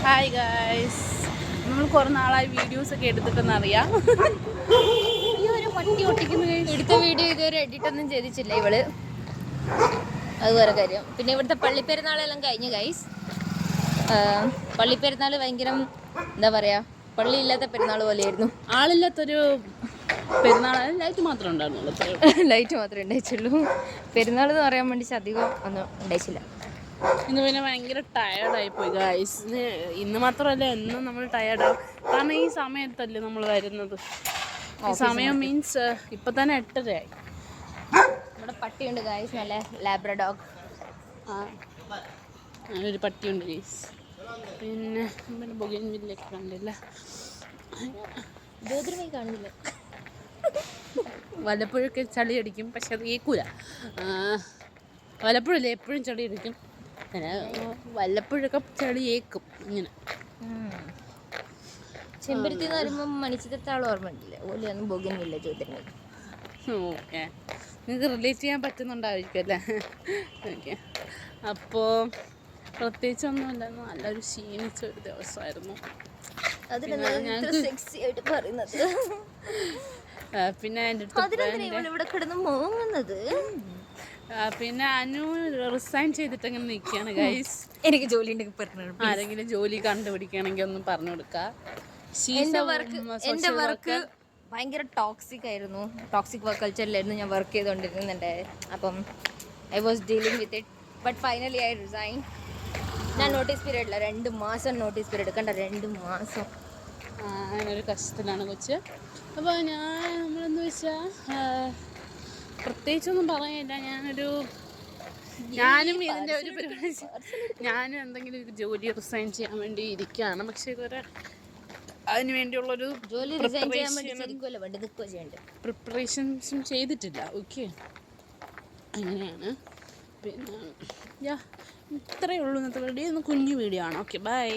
Hi guys, നമ്മൾ കുറേ നാളായി വീഡിയോസൊക്കെ എടുത്തിട്ടെന്നറിയാം. ഈ ഒരു പട്ടി ഒട്ടിക്കുന്ന എടുത്ത വീഡിയോ ഇതുവരെ എഡിറ്റ് ഒന്നും ചെയ്തിട്ടില്ല ഇവള്. അത് വേറെ കാര്യം. പിന്നെ ഇവിടുത്തെ പള്ളിപ്പെരുന്നാളെല്ലാം കഴിഞ്ഞു ഗൈസ്. പള്ളിപ്പെരുന്നാൾ ഭയങ്കര എന്താ പറയാ, പള്ളിയില്ലാത്ത പെരുന്നാൾ പോലെയായിരുന്നു. ആളില്ലാത്തൊരു പെരുന്നാൾ. ലൈറ്റ് മാത്രമേ ഉണ്ടായിരുന്നുള്ളൂ. ലൈറ്റ് മാത്രമേ ഉണ്ടായിട്ടുള്ളൂ. പെരുന്നാൾ എന്ന് പറയാൻ വേണ്ടി അധികം ഒന്നും ഉണ്ടായിട്ടില്ല. ഇന്ന് പിന്നെ ഭയങ്കര ടയേർഡായിപ്പോയി ഗായ്സ്. ഇന്ന് മാത്രമല്ല, എന്നും നമ്മൾ ടയേർഡാവും. കാരണം ഈ സമയത്തല്ലേ നമ്മൾ വരുന്നത്. ഈ സമയം മീൻസ് ഇപ്പം തന്നെ 8:30 നമ്മുടെ പട്ടിയുണ്ട് ഗൈസ്, നല്ല ലാബ്രഡോഗ്. അങ്ങനൊരു പട്ടിയുണ്ട് ഗൈസ്. പിന്നെ നമ്മുടെ ബൊഗൈൻവില്ലയൊക്കെ കണ്ടില്ല, ജ്യോതിർമയി കാണുന്നില്ല. വല്ലപ്പോഴൊക്കെ ചളി അടിക്കും, പക്ഷെ അത് കേൾക്കൂല. വല്ലപ്പോഴല്ലേ, എപ്പോഴും ചളി അടിക്കും. അങ്ങനെ വല്ലപ്പോഴൊക്കെ ചളി ഏക്കും ഇങ്ങനെ. ചെമ്പരത്തി എന്ന് പറയുമ്പോൾ മണിച്ചിത്രത്താൾ ഓർമ്മ ഉണ്ടല്ലേ, ഓലെയൊന്നും ബൊഗൈൻവില്ല ജ്യോതിർമയി. ഓക്കെ, നിങ്ങൾക്ക് റിലേറ്റ് ചെയ്യാൻ പറ്റുന്നുണ്ടായിരിക്കും അല്ലേ? ഓക്കെ, അപ്പോൾ പ്രത്യേകിച്ചൊന്നുമില്ല, നല്ലൊരു ക്ഷീണിച്ച ഒരു ദിവസമായിരുന്നു. പിന്നെ എൻ്റെ ഇവിടെ കിടന്ന് മോങ്ങുന്നത്. പിന്നെ അനു റിസൈൻ ചെയ്തിട്ട് അങ്ങനെ നിൽക്കുകയാണ് ഗൈസ്. എനിക്ക് ജോലി ഉണ്ടെങ്കിൽ പറഞ്ഞു, ആരെങ്കിലും ജോലി കണ്ടുപിടിക്കുകയാണെങ്കിൽ ഒന്നും പറഞ്ഞു കൊടുക്കുക. എൻ്റെ വർക്ക് ഭയങ്കര ടോക്സിക് ആയിരുന്നു. ടോക്സിക് വർക്ക് കൾച്ചറിലായിരുന്നു ഞാൻ വർക്ക് ചെയ്തുകൊണ്ടിരുന്നുണ്ട്. അപ്പം I was dealing with it, but finally I resign. ഞാൻ നോട്ടീസ് പീരീഡില്ല, 2 മാസം നോട്ടീസ് പീരീഡ് കണ്ട. 2 മാസം അങ്ങനൊരു കഷ്ടത്തിലാണ് കൊച്ച്. അപ്പോൾ നമ്മളെന്ന് വെച്ചാൽ പ്രത്യേകിച്ചൊന്നും പറയാനില്ല. ഞാനും ഇതിൻ്റെ ഒരു പരിപാടി, ഞാനും എന്തെങ്കിലും ഒരു ജോലി റിസൈൻ ചെയ്യാൻ വേണ്ടി ഇരിക്കുകയാണ്. പക്ഷേ ഇതുവരെ അതിന് വേണ്ടിയുള്ളൊരു പ്രിപ്പറേഷൻസും ചെയ്തിട്ടില്ല. ഓക്കെ, അങ്ങനെയാണ്. പിന്നെ ഇത്രയേ ഉള്ളൂ ഇന്നത്തെ വീഡിയോ. കുഞ്ഞു വീഡിയോ ആണ്. Okay, by.